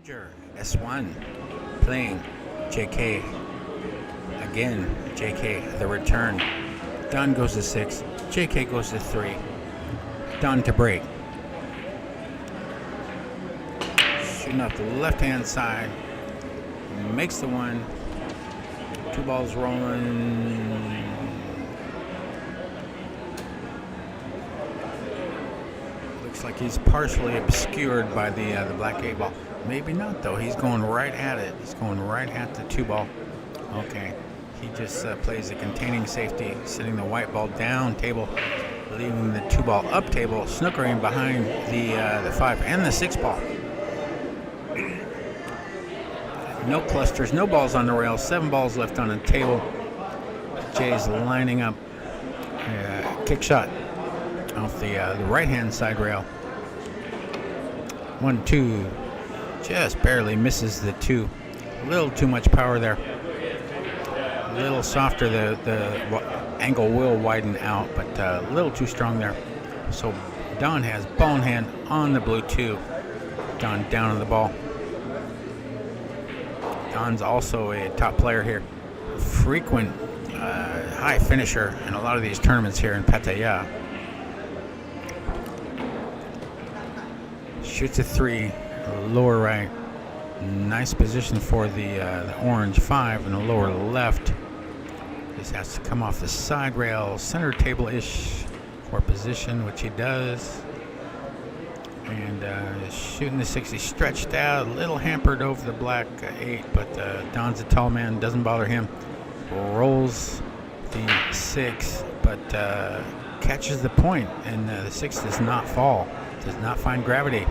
Major S1 playing JK again. JK the return. Don goes to 6. JK goes to 3. Don to break. Shooting up the left hand side. Makes the 1. 2 balls rolling. Looks like he's partially obscured by the black 8 ball. Maybe not though. He's going right at it. He's going right at the 2 ball. Okay. He just plays a containing safety, setting the white ball down table, leaving the 2 ball up table, snookering behind the 5 and the 6 ball. No clusters, no balls on the rail, 7 balls left on the table. Jay's lining up kick shot off the right-hand side rail. 1, 2, just barely misses the 2. A little too much power there. A little softer, the angle will widen out, but a little too strong there. So Don has ball in hand on the blue 2. Don down on the ball. Don's also a top player here. Frequent high finisher in a lot of these tournaments here in Pattaya. Shoots a 3, lower right. Nice position for the orange 5 in the lower left. Just has to come off the side rail, center table-ish for position, which he does. And shooting the 60, stretched out, a little hampered over the black 8, but Don's a tall man, doesn't bother him. Rolls the 6, but catches the point, and the 6 does not fall, does not find gravity.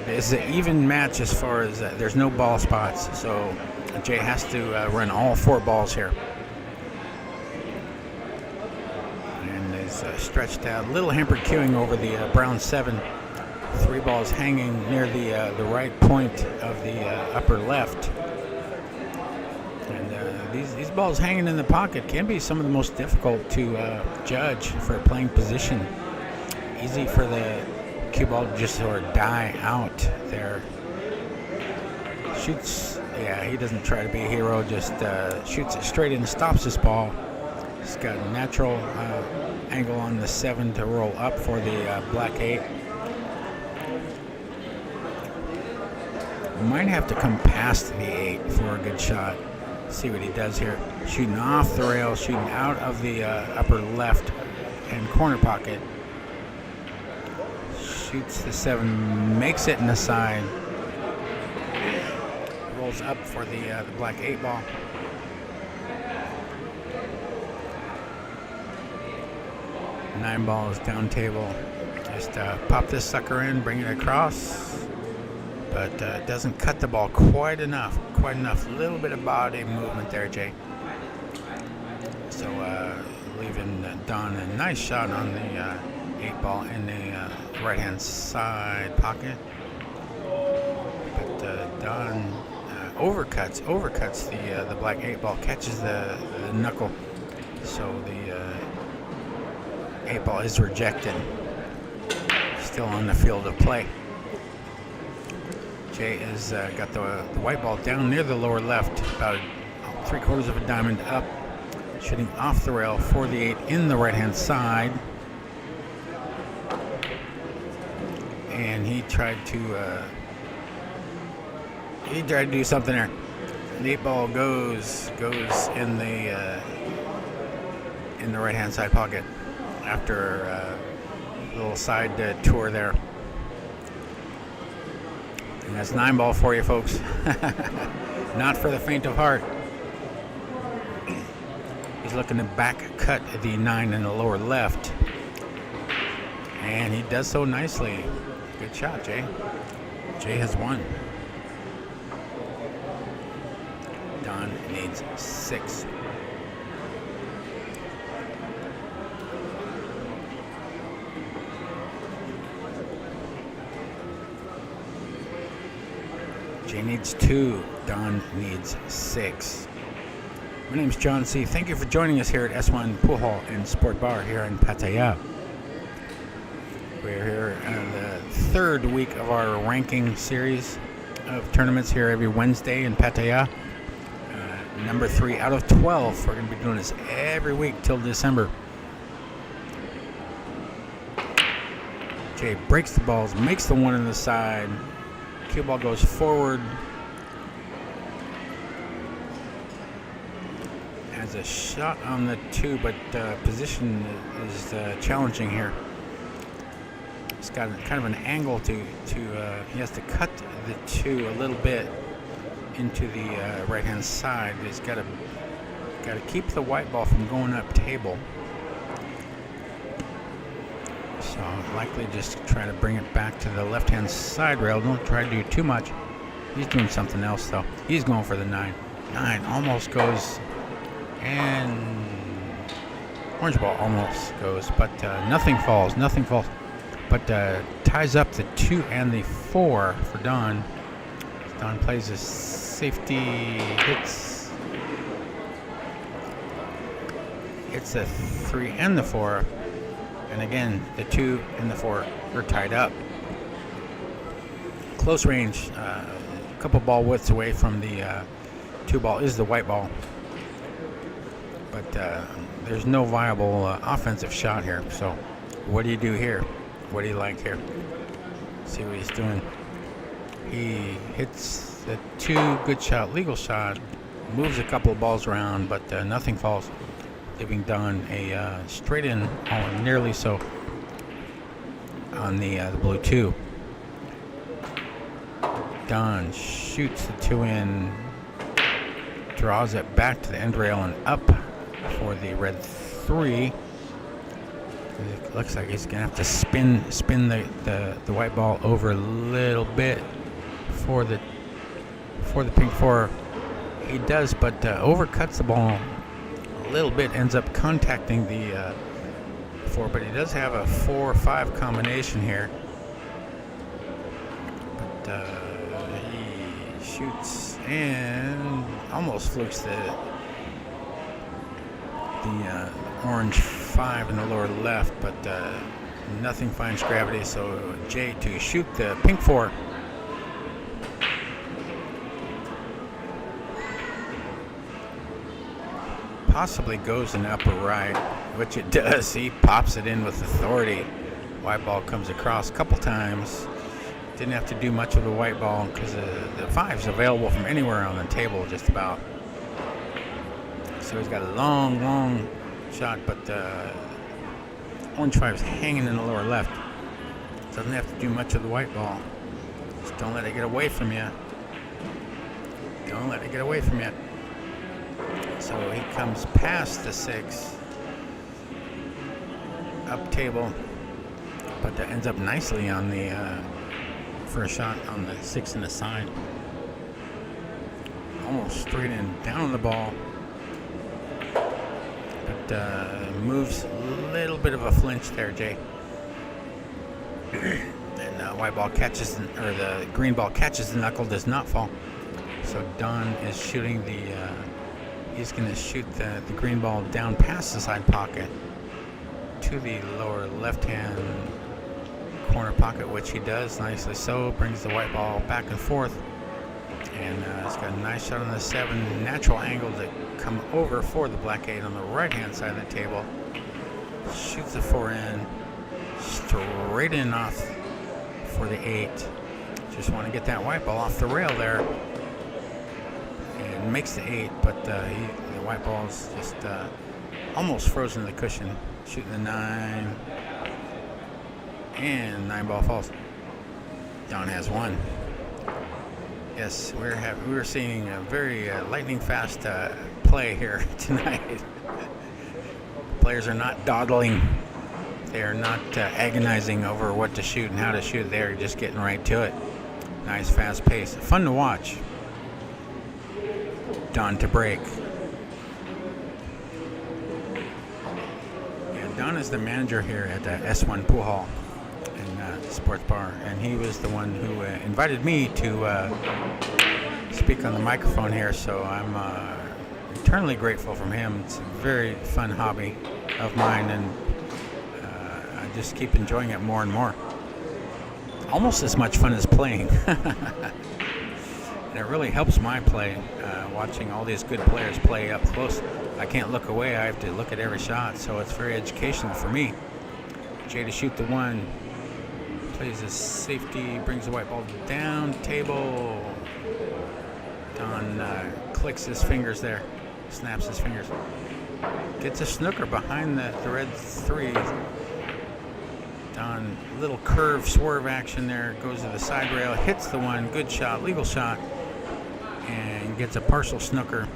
It's an even match as far as there's no ball spots, so Jay has to run all 4 balls here. And is stretched out, a little hampered queuing over the brown 7. 3 balls hanging near the right point of the upper left. And these balls hanging in the pocket can be some of the most difficult to judge for playing position. Easy for the cue ball to just sort of die out there. Shoots, yeah, he doesn't try to be a hero, just shoots it straight in, stops this ball. He's got a natural angle on the 7 to roll up for the black 8. Might have to come past the 8 for a good shot. See what he does here. Shooting off the rail, shooting out of the upper left and corner pocket. Shoots the 7, makes it in the side. Rolls up for the black 8 ball. Nine balls down table. Just pop this sucker in, bring it across. But doesn't cut the ball quite enough. A little bit of body movement there, Jay. So leaving Don a nice shot on the 8 ball in the right-hand side pocket. But Don overcuts the black 8 ball, catches the knuckle. So the 8 ball is rejected. Still on the field of play. Jay has got the white ball down near the lower left, about 3/4 of a diamond up, shooting off the rail for the 8 in the right-hand side. And he tried to do something there. The 8 ball goes in the right-hand side pocket after a little side tour there. And that's 9 ball for you, folks. Not for the faint of heart. He's looking to back cut the 9 in the lower left. And he does so nicely. Good shot, Jay. Jay has won. Don needs 6. Jay needs 2. Don needs 6. My name is John C. Thank you for joining us here at S1 Pool Hall and Sport Bar here in Pattaya. We're here on the third week of our ranking series of tournaments here every Wednesday in Pattaya. Number 3 out of 12. We're going to be doing this every week till December. Jay breaks the balls, makes the one on the side. Cue ball goes forward. Has a shot on the 2, but position is challenging here. It's got kind of an angle to he has to cut the 2 a little bit into the right-hand side. He's got to keep the white ball from going up table. So likely just try to bring it back to the left-hand side rail. Don't try to do too much. He's doing something else though. He's going for the 9. 9 almost goes, and orange ball almost goes, but nothing falls. Nothing falls. But ties up the 2 and the 4 for Don. Don plays a safety, hits the 3 and the 4, and again the 2 and the 4 are tied up. Close range, a couple ball widths away from the 2 ball is the white ball, but there's no viable offensive shot here. So what do you do here? What do you like here? See what he's doing. He hits the 2, good shot, legal shot, moves a couple of balls around, but nothing falls, giving Don a straight in, nearly so, on the blue 2. Don shoots the 2 in, draws it back to the end rail and up for the red 3. It looks like he's gonna have to spin the white ball over a little bit for the pink 4. He does, but overcuts the ball a little bit, ends up contacting the 4, but he does have a 4-5 combination here. But he shoots and almost flukes the orange 5 in the lower left, but nothing finds gravity, so Jay to shoot the pink 4. Possibly goes in the upper right, which it does. He pops it in with authority. White ball comes across a couple times. Didn't have to do much with the white ball because the 5's available from anywhere on the table just about. So he's got a long shot, but orange 5's hanging in the lower left. Doesn't have to do much of the white ball. Just don't let it get away from you. Don't let it get away from you. So he comes past the 6, up table, but that ends up nicely on the first shot on the 6 in the side. Almost straight in, down on the ball, but moves a little bit of a flinch there, Jay. And white ball catches, or the green ball catches the knuckle, does not fall. So Don is shooting he's going to shoot the green ball down past the side pocket to the lower left-hand corner pocket, which he does nicely so. Brings the white ball back and forth, and it's got a nice shot on the 7. Natural angle to come over for the black 8 on the right-hand side of the table. Shoots the 4 in, straight in off for the 8. Just want to get that white ball off the rail there. And makes the 8, but the white ball is just almost frozen in the cushion. Shooting the 9, and 9 ball falls. Don has 1. Yes, we're seeing a very lightning fast play here tonight. Players are not dawdling. They are not agonizing over what to shoot and how to shoot. They're just getting right to it. Nice fast pace. Fun to watch. Don to break. And Don is the manager here at S1 Pool Hall and Sports Bar, and he was the one who invited me to speak on the microphone here, so I'm eternally grateful from him. It's a very fun hobby of mine, and I just keep enjoying it more and more. almost as much fun as playing. And it really helps my play, watching all these good players play up close. I can't look away. I have to look at every shot, so it's very educational for me. Jay to shoot the one. Plays his safety, brings the white ball down table. Don clicks his fingers there, snaps his fingers. Gets a snooker behind the red 3. Don, little curve swerve action there, goes to the side rail, hits the one, good shot, legal shot, and gets a partial snooker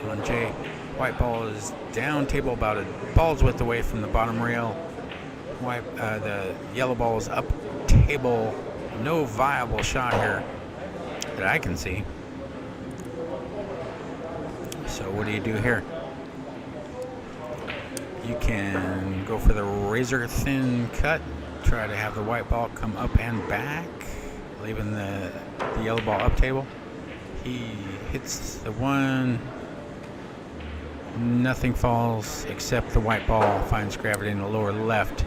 on Jay. White ball is down table about a ball's width away from the bottom rail. The yellow ball is up table. No viable shot here that I can see. So what do you do here? You can go for the razor thin cut, try to have the white ball come up and back, leaving the yellow ball up table. He hits the one. Nothing falls except the white ball finds gravity in the lower left.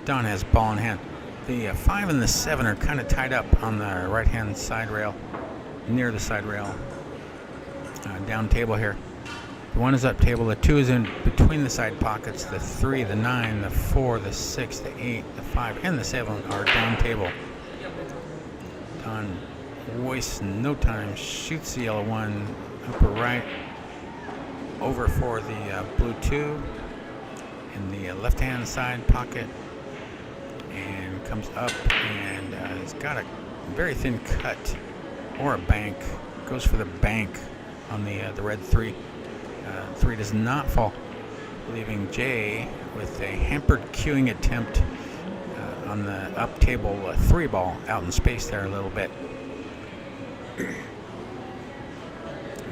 Don has ball in hand. The 5 and the 7 are kind of tied up on the right-hand side rail, near the side rail. Down table here. The 1 is up table. The 2 is in between the side pockets. The 3, the 9, the 4, the 6, the 8, the 5, and the 7 are down table. Don wastes no time. Shoots the yellow 1 upper right. Over for the blue 2 in the left-hand side pocket, and comes up and it's got a very thin cut or a bank. Goes for the bank on the red 3. 3 does not fall, leaving Jay with a hampered cueing attempt on the up table 3 ball out in space there a little bit.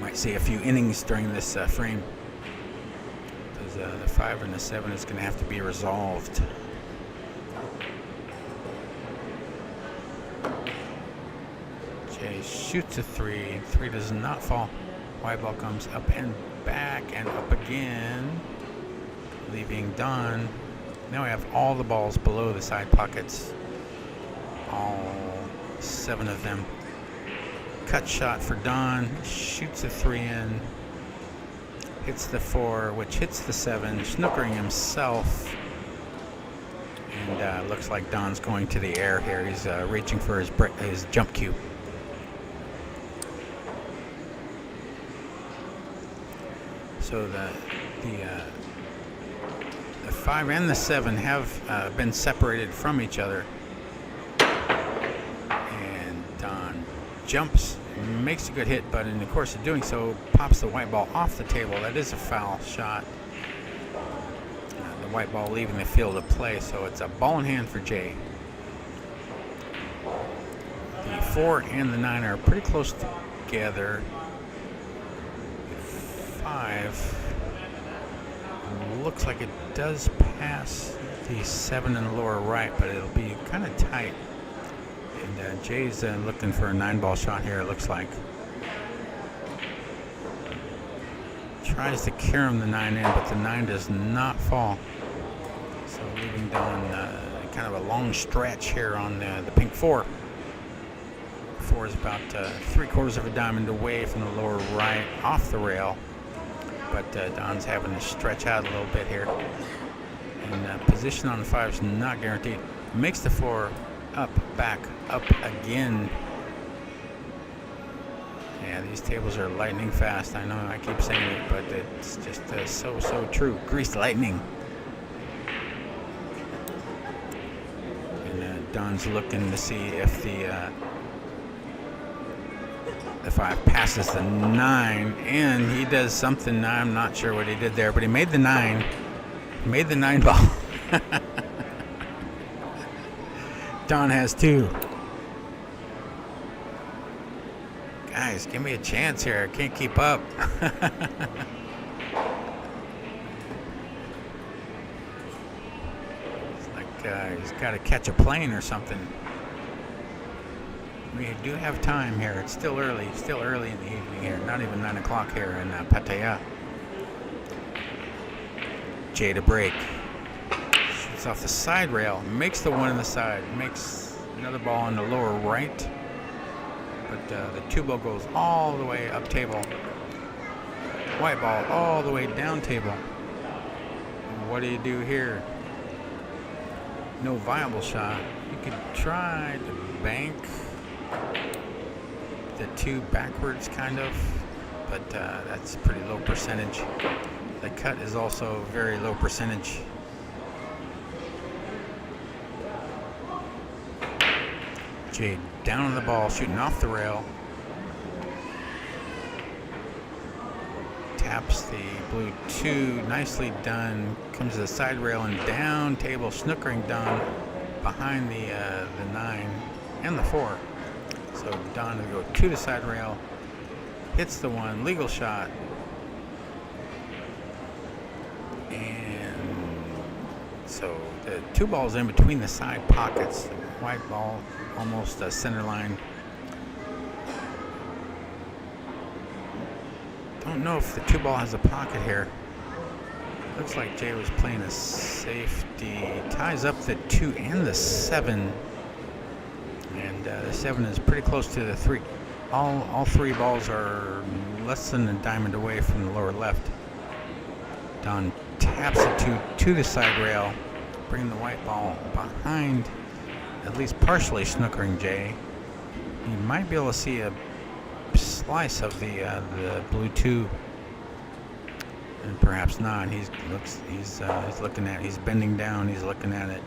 Might see a few innings during this frame, because the 5 and the 7 is going to have to be resolved. Jay shoots a 3. 3 does not fall. White ball comes up and back and up again, leaving Don. Now we have all the balls below the side pockets, all 7 of them. Cut shot for Don, shoots a 3 in, hits the 4, which hits the 7, snookering himself, and looks like Don's going to the air here. He's reaching for his jump cue. So the 5 and the 7 have been separated from each other, and Don jumps, makes a good hit, but in the course of doing so, pops the white ball off the table. That is a foul shot. The white ball leaving the field of play, so it's a ball in hand for Jay. The 4 and the 9 are pretty close together. 5 looks like it does pass the 7 in the lower right, but it'll be kind of tight. And Jay's looking for a 9-ball shot here, it looks like. Tries to carom the 9 in, but the 9 does not fall. So leaving Don kind of a long stretch here on the pink 4. 4 is about 3/4 of a diamond away from the lower right, off the rail. But Don's having to stretch out a little bit here. And position on the 5 is not guaranteed. Makes the 4 up, back, up again. Yeah, these tables are lightning fast. I know I keep saying it, but it's just so true. Greased lightning. And Don's looking to see if the 5 passes the 9, and he does something. I'm not sure what he did there, but he made the 9. Made the 9 ball. Don has 2. Guys, give me a chance here. I can't keep up. It's like he's got to catch a plane or something. We do have time here. It's still early in the evening here. Not even 9 o'clock here in Pattaya. Jay to break. Shoots off the side rail. Makes the 1 in the side. Makes Another ball on the lower right, but the 2-ball goes all the way up table. White ball all the way down table. What do you do here? No viable shot. You could try to bank the 2 backwards, kind of, but that's pretty low percentage. The cut is also very low percentage. Jay down on the ball, shooting off the rail. Taps the blue 2, nicely done. Comes to the side rail and down table, snookering Don behind the 9 and the 4. So Don will go to the side rail, hits the 1, legal shot. And so the 2 balls in between the side pockets. The white ball almost center line. Don't know if the 2 ball has a pocket here. Looks like Jay was playing a safety. Ties up the 2 and the 7. And the 7 is pretty close to the 3. All 3 balls are less than a diamond away from the lower left. Don taps the 2 to the side rail, bringing the white ball behind, at least partially snookering Jay. You might be able to see a slice of the blue 2, and perhaps not. He's looking at. He's bending down. He's looking at it.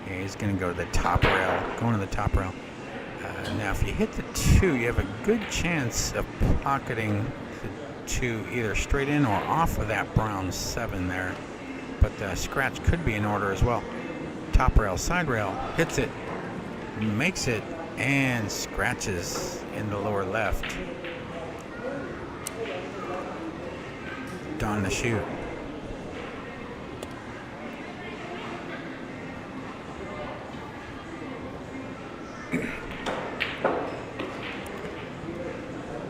Yeah, he's going to go to the top rail. Going to the top rail. Now, if you hit the 2, you have a good chance of pocketing the 2 either straight in or off of that brown 7 there. But the scratch could be in order as well. Top rail, side rail, hits it, makes it, and scratches in the lower left. Don to shoot.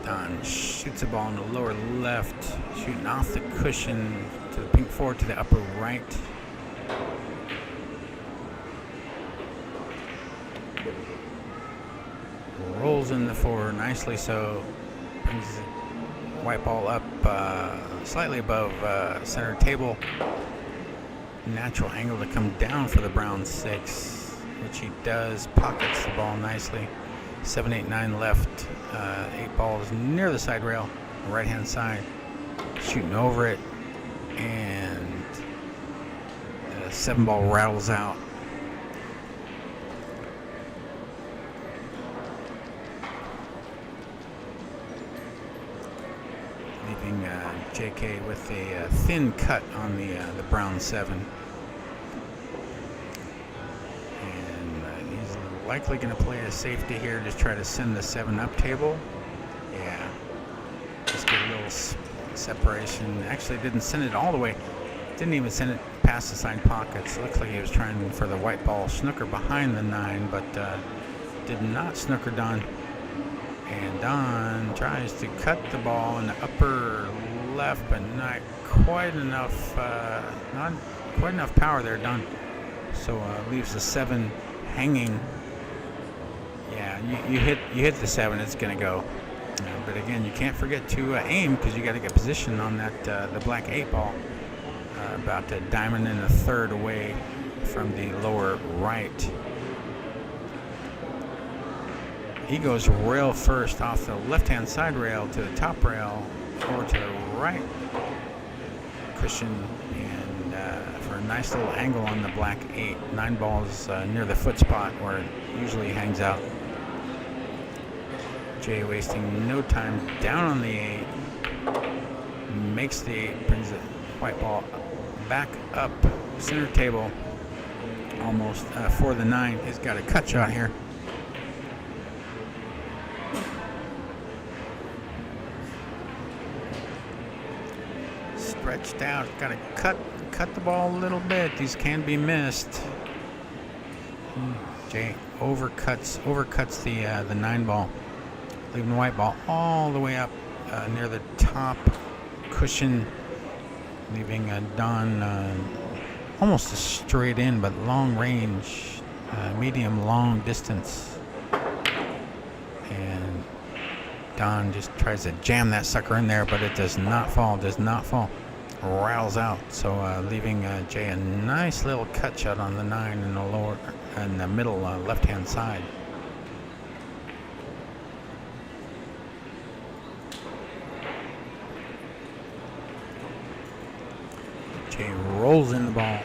Don shoots a ball in the lower left, shooting off the cushion to the pink 4 to the upper right. Rolls in the 4 nicely so. Brings the white ball up slightly above center table. Natural angle to come down for the brown 6, which he does. Pockets the ball nicely. 7, 8, 9 left. 8 balls near the side rail, right hand side. Shooting over it, and the 7 ball rattles out. Leaving JK with a thin cut on the brown 7. And he's likely going to play a safety here, just try to send the 7 up table. Yeah, just get a little separation. Actually didn't send it all the way. Didn't even send it past the side pockets. Looks like he was trying for the white ball snooker behind the 9, but did not snooker Don. And Don tries to cut the ball in the upper left, but not quite enough power there, Don. So leaves the 7 hanging. Yeah, you hit the 7, it's gonna go. But again, you can't forget to aim, because you got to get position on that the black 8 ball. About a diamond and a third away from the lower right. He goes rail first off the left-hand side rail to the top rail, over to the right cushion, and for a nice little angle on the black 8. 9 balls near the foot spot where it usually hangs out. Jay wasting no time, down on the 8, makes the 8, brings the white ball back up center table, almost for the 9. He's got a cut shot here. Stretched out, got to cut the ball a little bit. These can be missed. Jay overcuts the 9 ball, leaving the white ball all the way up near the top cushion, leaving Don almost a straight in, but long range medium long distance. And Don just tries to jam that sucker in there, but it does not fall, rattles out. So leaving Jay a nice little cut shot on the 9 in the middle left-hand side. Jay rolls in the ball.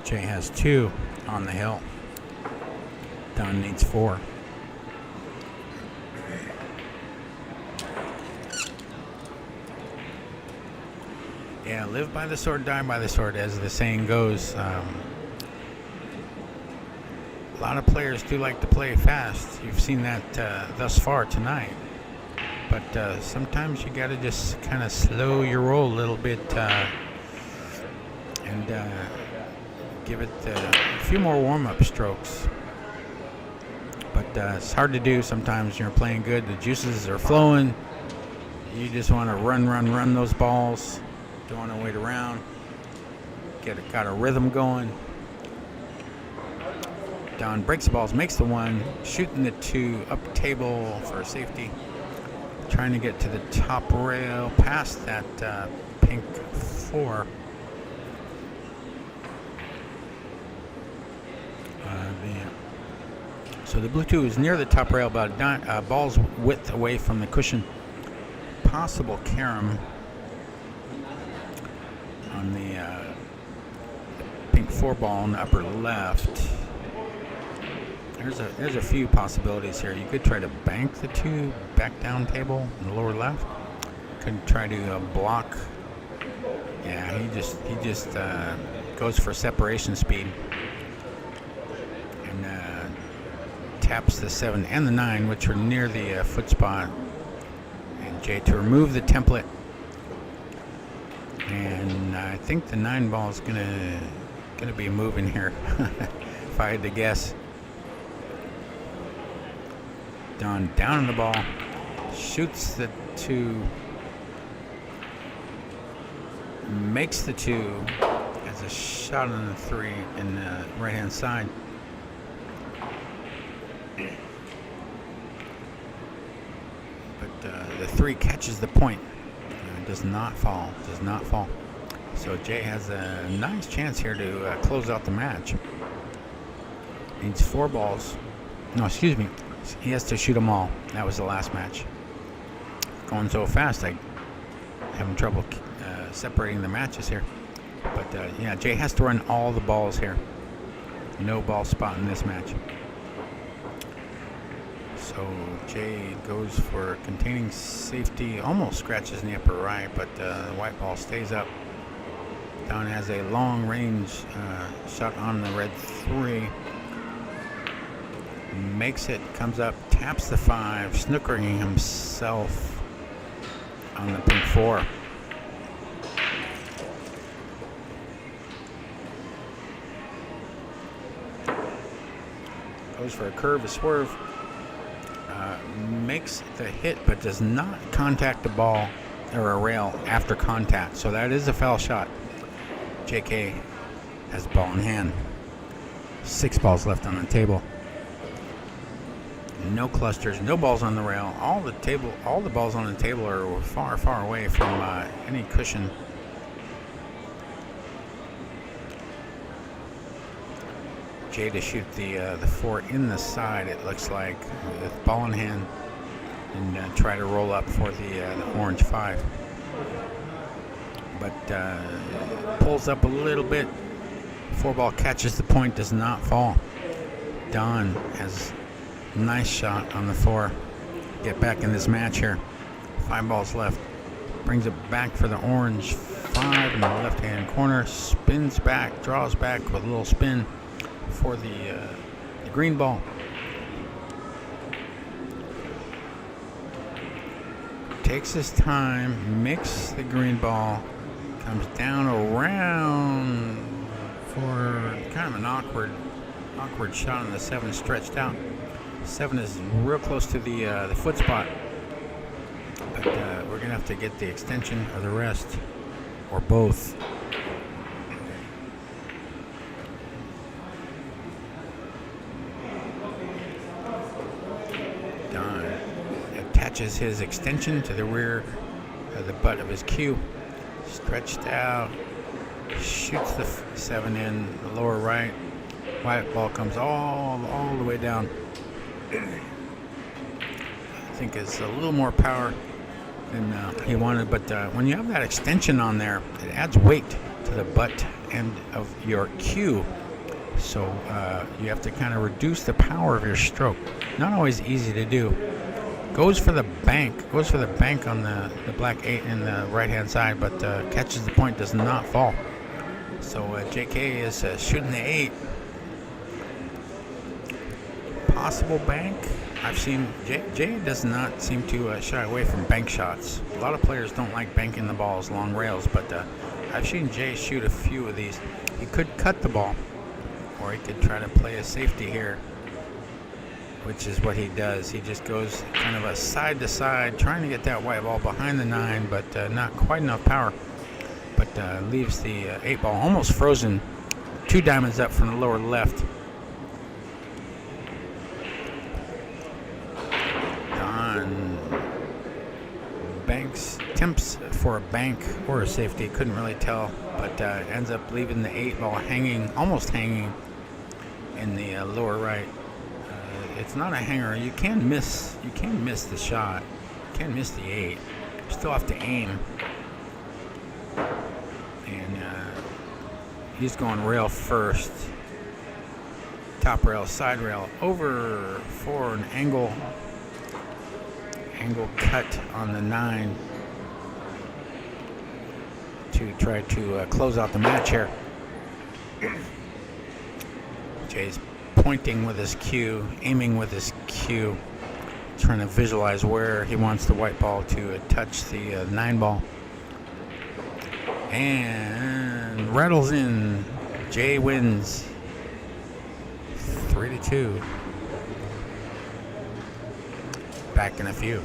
Jay has 2 on the hill. Don needs 4. Yeah, live by the sword, die by the sword, as the saying goes. A lot of players do like to play fast. You've seen that thus far tonight. But sometimes you got to just kind of slow your roll a little bit and give it a few more warm-up strokes. But it's hard to do sometimes. You're playing good. The juices are flowing. You just want to run those balls. Don't want to wait around. Got a rhythm going. Don breaks the balls, makes the 1, shooting the 2 up table for safety. Trying to get to the top rail, past that pink 4. So the blue 2 is near the top rail, about a ball's width away from the cushion. Possible carom on the pink 4 ball in the upper left. There's a few possibilities here. You could try to bank the 2 back down table in the lower left. Could try to block. Yeah, he just goes for separation speed and taps the 7 and the 9, which are near the foot spot. And Jay to remove the template. And I think the 9 ball is gonna be moving here, if I had to guess. Don down on the ball, shoots the 2, makes the 2 as a shot on the 3 in the right-hand side. But the 3 catches the point. Does not fall. So Jay has a nice chance here to close out the match. Needs 4 balls. No, excuse me. He has to shoot them all. That was the last match. Going so fast, I'm having trouble separating the matches here. But yeah, Jay has to run all the balls here. No ball spot in this match. So Jay goes for containing safety, almost scratches in the upper right, but the white ball stays up. Don has a long range shot on the red 3. Makes it, comes up, taps the 5, snookering himself on the pink 4. Goes for a curve, a swerve. Makes the hit, but does not contact the ball or a rail after contact. So that is a foul shot. JK has the ball in hand. 6 balls left on the table. No clusters, no balls on the rail. All the balls on the table are far, far away from any cushion. Jay to shoot the 4 in the side, it looks like, with ball in hand, and try to roll up for the orange 5. But pulls up a little bit. 4 ball catches the point, does not fall. Don has a nice shot on the 4. Get back in this match here. 5 balls left. Brings it back for the orange 5 in the left-hand corner. Spins back, draws back with a little spin for the green ball. Takes his time, makes the green ball, comes down around for kind of an awkward shot on the 7, stretched out. 7 is real close to the foot spot, but we're gonna have to get the extension or the rest, or both. catches his extension to the rear of the butt of his cue. Stretched out, shoots the 7 in the lower right. White ball comes all the way down. I think it's a little more power than he wanted, but when you have that extension on there, it adds weight to the butt end of your cue. So you have to kind of reduce the power of your stroke. Not always easy to do. Goes for the bank on the black 8 in the right hand side, but catches the point, does not fall. So JK is shooting the 8. Possible bank. I've seen Jay does not seem to shy away from bank shots. A lot of players don't like banking the balls, long rails, but I've seen Jay shoot a few of these. He could cut the ball, or he could try to play a safety here, which is what he does. He just goes kind of a side to side, trying to get that white ball behind the 9, but not quite enough power. But leaves the 8 ball almost frozen. 2 diamonds up from the lower left. Banks attempts for a bank or a safety, couldn't really tell, but ends up leaving the 8 ball hanging, almost hanging in the lower right. It's not a hanger. You can miss the shot. You can miss the 8. You still have to aim. And he's going rail first. Top rail, side rail, over for an angle cut on the 9 to try to close out the match here. Jay's pointing with his cue, aiming with his cue, trying to visualize where he wants the white ball to touch the 9 ball. And rattles in. Jay wins 3-2. Back in a few.